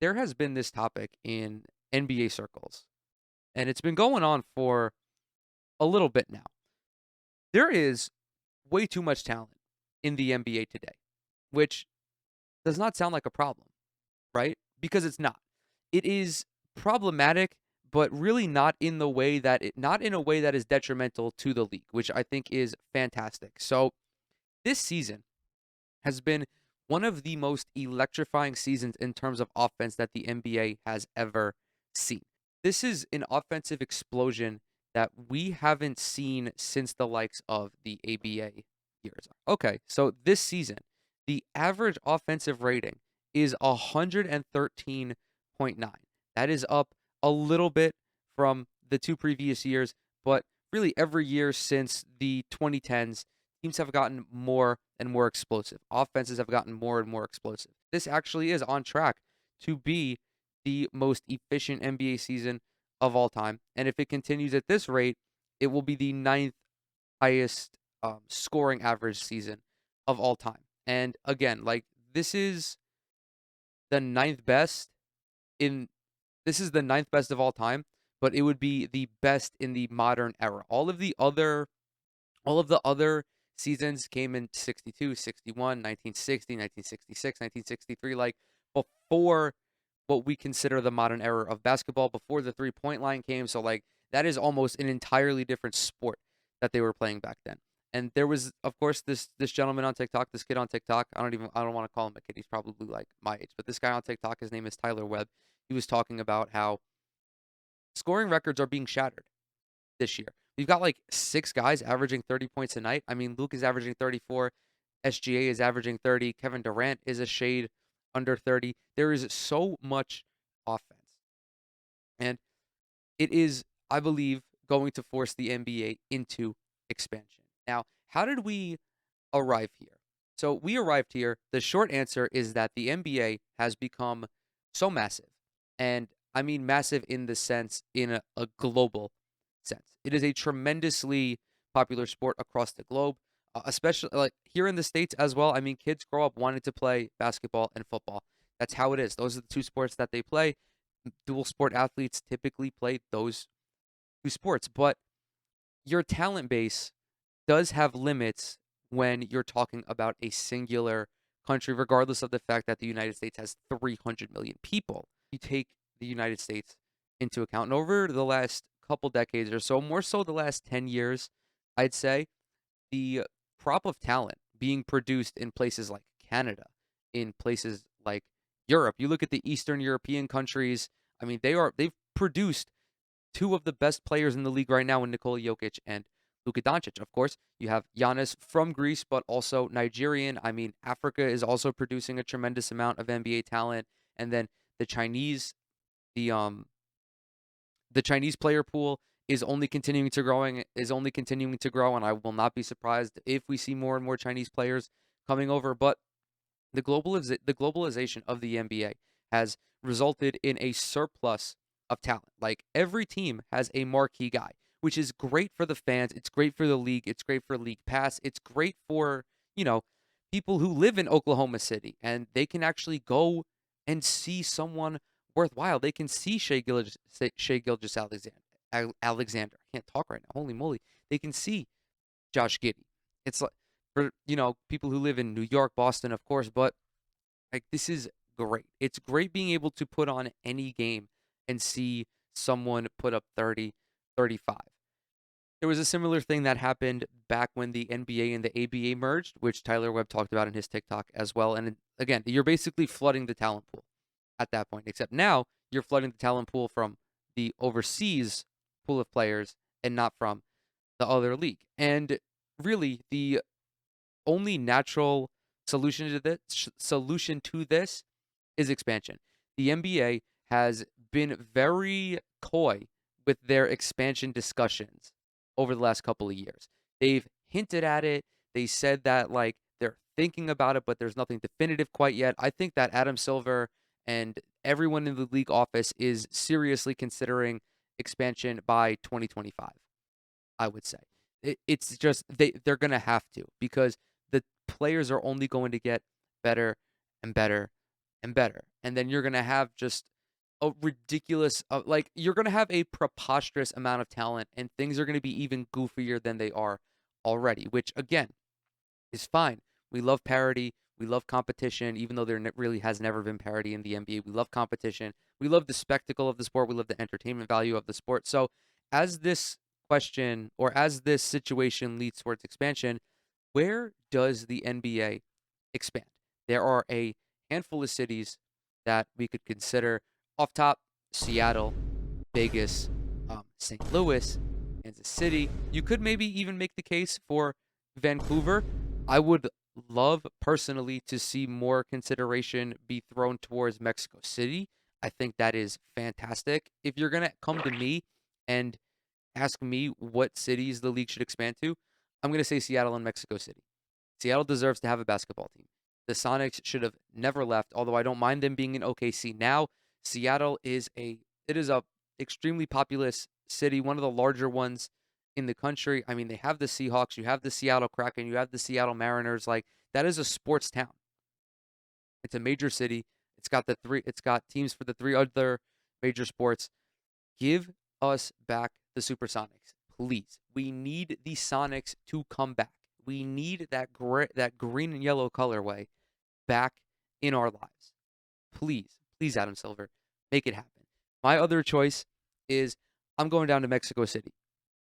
there has been this topic in NBA circles, and it's been going on for a little bit now. There is way too much talent in the NBA today, which does not sound like a problem, right? Because it's not. It is problematic, but really not in a way that is detrimental to the league, which I think is fantastic. So this season has been one of the most electrifying seasons in terms of offense that the NBA has ever seen. This is an offensive explosion that we haven't seen since the likes of the ABA years. Okay, so this season, the average offensive rating is 113.9. That is up a little bit from the two previous years, but really every year since the 2010s, teams have gotten more and more explosive. Offenses have gotten more and more explosive. This actually is on track to be the most efficient NBA season of all time. And if it continues at this rate, it will be the ninth highest scoring average season of all time. And again, like this is the ninth best in this is the ninth best of all time, but it would be the best in the modern era. All of the other seasons came in 62, 61, 1960, 1966, 1963, like before what we consider the modern era of basketball, before the three-point line came. So, like, that is almost an entirely different sport that they were playing back then. And there was, of course, this gentleman on TikTok, this kid on TikTok. I don't want to call him a kid. He's probably like my age, but this guy on TikTok, his name is Tyler Webb. He was talking about how scoring records are being shattered this year. We've got like six guys averaging 30 points a night. I mean, Luke is averaging 34. SGA is averaging 30. Kevin Durant is a shade under 30. There is so much offense. And it is, I believe, going to force the NBA into expansion. Now, how did we arrive here? So we arrived here. The short answer is that the NBA has become so massive. And I mean massive in the sense, in a global sense. It is a tremendously popular sport across the globe, especially like here in the States as well. I mean, kids grow up wanting to play basketball and football. That's how it is. Those are the two sports that they play. Dual sport athletes typically play those two sports, but your talent base does have limits when you're talking about a singular country, regardless of the fact that the United States has 300 million people. You take the United States into account. And over the last couple decades or so, more so the last 10 years, I'd say, the crop of talent being produced in places like Canada, in places like Europe. You look at the Eastern European countries, I mean, they've produced two of the best players in the league right now in Nikola Jokic and Luka Doncic. Of course, you have Giannis from Greece, but also Nigerian. I mean, Africa is also producing a tremendous amount of NBA talent, and then the Chinese, the um, the Chinese player pool is only continuing to grow, and I will not be surprised if we see more and more Chinese players coming over. But the globalization of the NBA has resulted in a surplus of talent. Like every team has a marquee guy, which is great for the fans. It's great for the league. It's great for League Pass. It's great for, you know, people who live in Oklahoma City and they can actually go and see someone worthwhile. They can see Shea Gilgis Alexander. I can't talk right now. Holy moly. They can see Josh Giddey. It's like for, people who live in New York, Boston, of course, but like this is great. It's great being able to put on any game and see someone put up 30, 35. There was a similar thing that happened back when the NBA and the ABA merged, which Tyler Webb talked about in his TikTok as well. And again, you're basically flooding the talent pool at that point, except now you're flooding the talent pool from the overseas pool of players and not from the other league. And really, the only natural solution to this is expansion. The NBA has been very coy with their expansion discussions over the last couple of years. They've hinted at it. They said that like they're thinking about it, but there's nothing definitive quite yet. I think that Adam Silver and everyone in the league office is seriously considering expansion by 2025. I would say it's just they're gonna have to because the players are only going to get better and better and better. And then you're going to have just a ridiculous, like, you're going to have a preposterous amount of talent, and things are going to be even goofier than they are already, which, again, is fine. We love parity. We love competition, even though there really has never been parity in the NBA. We love competition. We love the spectacle of the sport. We love the entertainment value of the sport. So, as this question or as this situation leads towards expansion, where does the NBA expand? There are a handful of cities that we could consider off top: Seattle, Vegas, St. Louis, Kansas City. You could maybe even make the case for Vancouver. I would love personally to see more consideration be thrown towards Mexico City. I think that is fantastic. If you're going to come to me and ask me what cities the league should expand to, I'm going to say Seattle and Mexico City. Seattle deserves to have a basketball team. The Sonics should have never left, although I don't mind them being in OKC now. Seattle is a extremely populous city, one of the larger ones in the country. I mean, they have the Seahawks, you have the Seattle Kraken, you have the Seattle Mariners. Like, that is a sports town. It's a major city. It's got teams for the three other major sports. Give us back the Supersonics, please. We need the Sonics to come back. We need that green and yellow colorway back in our lives. Please, please, Adam Silver, make it happen. My other choice is I'm going down to Mexico City.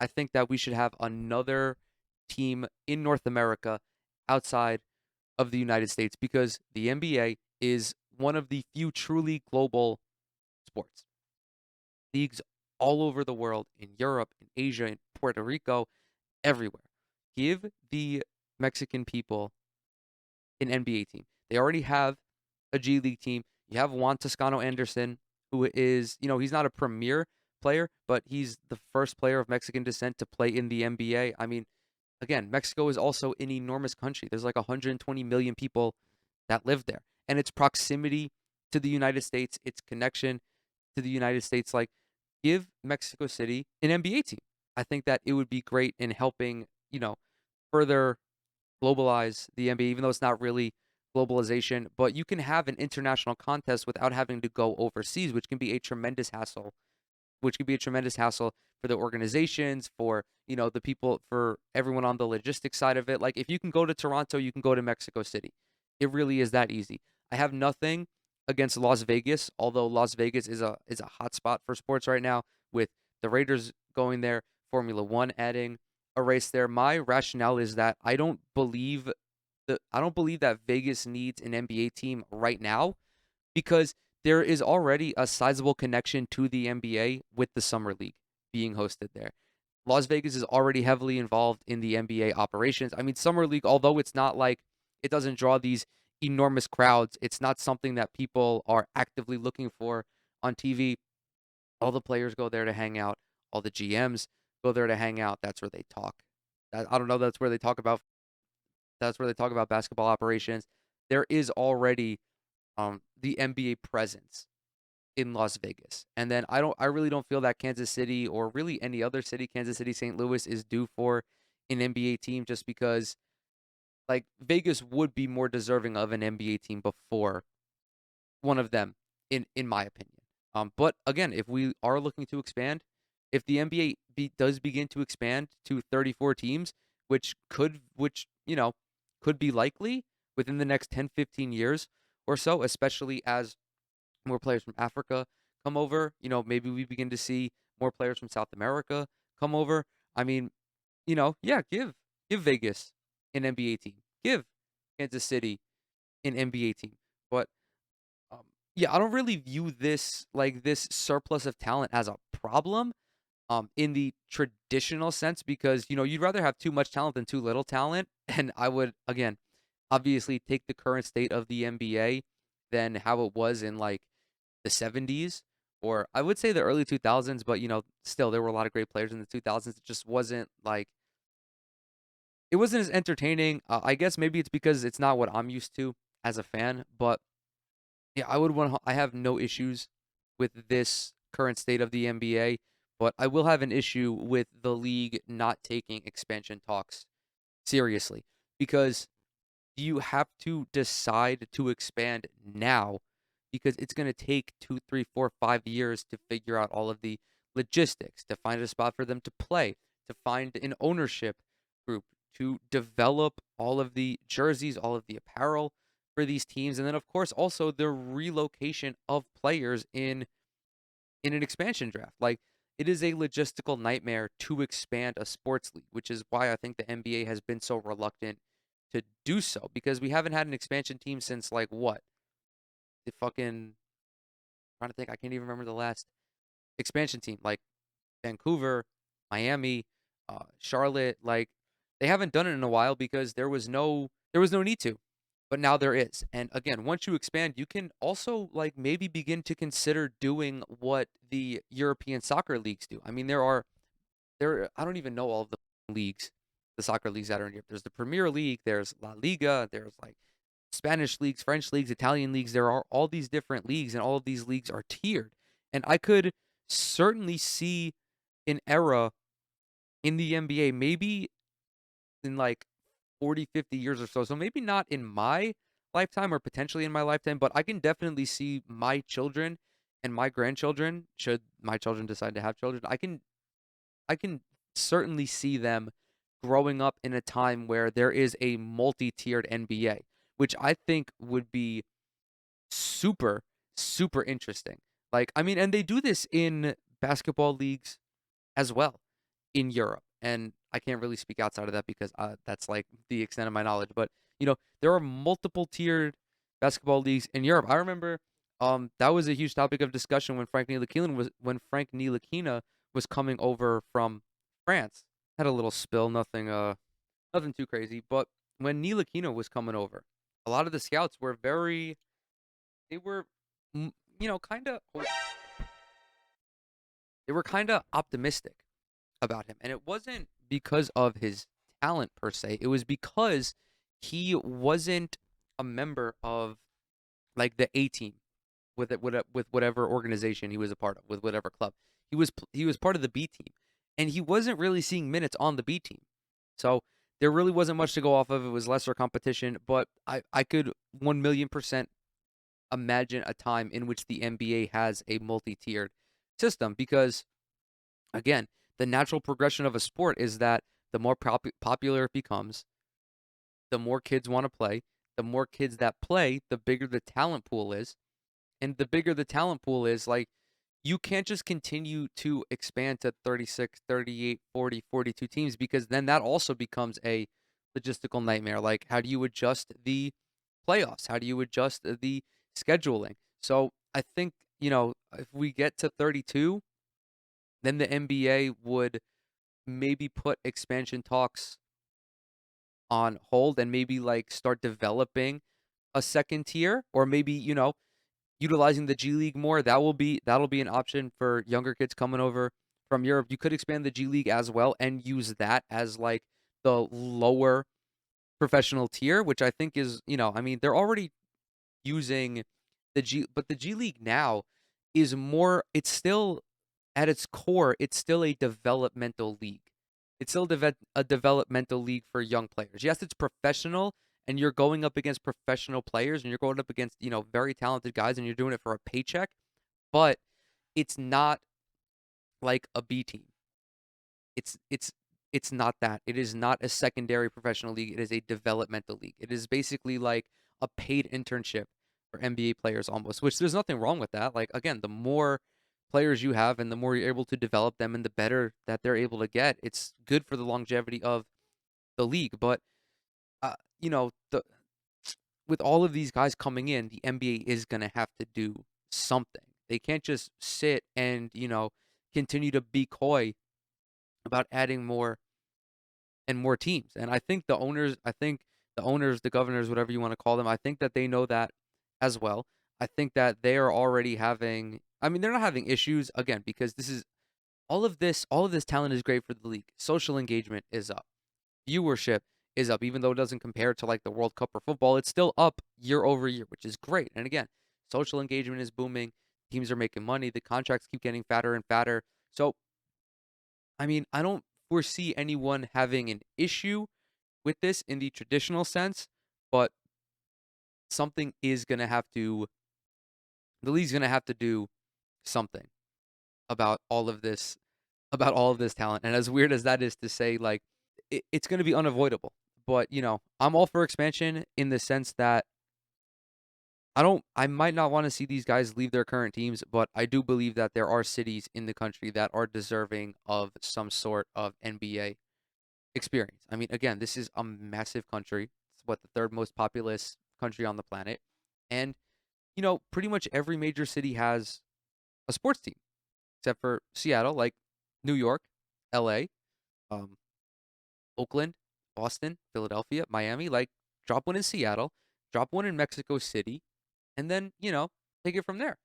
I think that we should have another team in North America outside of the United States because the NBA is one of the few truly global sports. Leagues all over the world, in Europe, in Asia, in Puerto Rico, everywhere. Give the Mexican people an NBA team. They already have a G League team. You have Juan Toscano Anderson, who is, he's not a premier player, but he's the first player of Mexican descent to play in the NBA. I mean, again, Mexico is also an enormous country. There's like 120 million people that live there. And its proximity to the United States, its connection to the United States, like, give Mexico City an NBA team. I think that it would be great in helping, further globalize the NBA, even though it's not really globalization. But you can have an international contest without having to go overseas, which can be a tremendous hassle. For the organizations, for the people, for everyone on the logistics side of it. Like, if you can go to Toronto, you can go to Mexico City. It really is that easy. I have nothing against Las Vegas, although Las Vegas is a hot spot for sports right now with the Raiders going there, Formula One adding a race there. My rationale is that I don't believe that Vegas needs an NBA team right now because there is already a sizable connection to the NBA with the Summer League being hosted there. Las Vegas is already heavily involved in the NBA operations. I mean, Summer League, although it's not like it doesn't draw these enormous crowds, it's not something that people are actively looking for on TV. All the players go there to hang out. All the GMs go there to hang out. That's where they talk. I don't know. That's where they talk about basketball operations. There is already the NBA presence in Las Vegas. And then I really don't feel that Kansas City or really any other city, Kansas City, St. Louis, is due for an NBA team just because, like, Vegas would be more deserving of an NBA team before one of them, in my opinion. But again, if we are looking to expand, if the NBA does begin to expand to 34 teams, which could be likely within the next 10, 15 years or so, especially as more players from Africa come over. Maybe we begin to see more players from South America come over. I mean, yeah, give Vegas an NBA team. Give Kansas City an NBA team. But um, yeah, I don't really view this surplus of talent as a problem in the traditional sense because you'd rather have too much talent than too little talent. And I would, again, obviously take the current state of the NBA than how it was in like the 70s, or I would say the early 2000s, but still there were a lot of great players in the 2000s. It just wasn't like it wasn't as entertaining. I guess maybe it's because it's not what I'm used to as a fan, but yeah, I have no issues with this current state of the NBA, but I will have an issue with the league not taking expansion talks seriously because you have to decide to expand now because it's going to take 2, 3, 4, 5 years to figure out all of the logistics, to find a spot for them to play, to find an ownership group, to develop all of the jerseys, all of the apparel for these teams, and then of course also the relocation of players in an expansion draft. Like, it is a logistical nightmare to expand a sports league, which is why I think the NBA has been so reluctant to do so, because we haven't had an expansion team since like what? The fucking trying to think, I can't even remember the last expansion team. Like Vancouver, Miami, Charlotte, like they haven't done it in a while because there was no need to. But now there is. And again, once you expand, you can also like maybe begin to consider doing what the European soccer leagues do. I mean, there I don't even know all of the leagues, the soccer leagues that are in Europe. There's the Premier League, there's La Liga, there's like Spanish leagues, French leagues, Italian leagues. There are all these different leagues, and all of these leagues are tiered. And I could certainly see an era in the NBA, maybe in like 40, 50 years or so. So maybe not in my lifetime or potentially in my lifetime, but I can definitely see my children and my grandchildren, should my children decide to have children, I can certainly see them growing up in a time where there is a multi-tiered NBA, which I think would be super, super interesting. Like, I mean, and they do this in basketball leagues as well in Europe. And I can't really speak outside of that because that's like the extent of my knowledge. But there are multiple tiered basketball leagues in Europe. I remember that was a huge topic of discussion when Frank Ntilikina was coming over from France. Had a little spill, nothing too crazy. But when Ntilikina was coming over, a lot of the scouts were they were kind of they were kind of optimistic about him. And it wasn't because of his talent per se. It was because he wasn't a member of like the A team with whatever organization he was a part of, with whatever club. He was part of the B team, and he wasn't really seeing minutes on the B team. So there really wasn't much to go off of. It was lesser competition, but I could 1,000,000% imagine a time in which the NBA has a multi-tiered system, because again, the natural progression of a sport is that the more popular it becomes, the more kids want to play. The more kids that play, the bigger the talent pool is. And the bigger the talent pool is, like, you can't just continue to expand to 36, 38, 40, 42 teams, because then that also becomes a logistical nightmare. Like, how do you adjust the playoffs? How do you adjust the scheduling? So I think, if we get to 32, then the NBA would maybe put expansion talks on hold and maybe like start developing a second tier, or maybe utilizing the G League more. That'll be an option for younger kids coming over from Europe. You could expand the G League as well and use that as like the lower professional tier, which I think is, I mean, they're already using but the G League now is more, it's still at its core, it's still a developmental league. It's still a developmental league for young players. Yes, it's professional, and you're going up against professional players, and you're going up against, very talented guys, and you're doing it for a paycheck, but it's not like a B team. It's not that. It is not a secondary professional league. It is a developmental league. It is basically like a paid internship for NBA players almost, which there's nothing wrong with that. Like, again, the more players you have and the more you're able to develop them and the better that they're able to get, it's good for the longevity of the league. But the with all of these guys coming in, the NBA is going to have to do something. They can't just sit and, continue to be coy about adding more and more teams. And I think the owners, the governors, whatever you want to call them, I think that they know that as well. I think that they are already having, I mean, they're not having issues again, because all of this talent is great for the league. Social engagement is up. Viewership is up, even though it doesn't compare to like the World Cup or football. It's still up year over year, which is great. And again, social engagement is booming. Teams are making money. The contracts keep getting fatter and fatter. So, I mean, I don't foresee anyone having an issue with this in the traditional sense, but something is going to have to The league's gonna have to do something about all of this about all of this talent. And as weird as that is to say, like it's gonna be unavoidable. But I'm all for expansion in the sense that I might not want to see these guys leave their current teams, but I do believe that there are cities in the country that are deserving of some sort of NBA experience. I mean, again, this is a massive country. It's what the third most populous country on the planet. And, pretty much every major city has a sports team, except for Seattle, like New York, LA, um, Oakland, Boston, Philadelphia, Miami. Like, drop one in Seattle, drop one in Mexico City, and then, take it from there.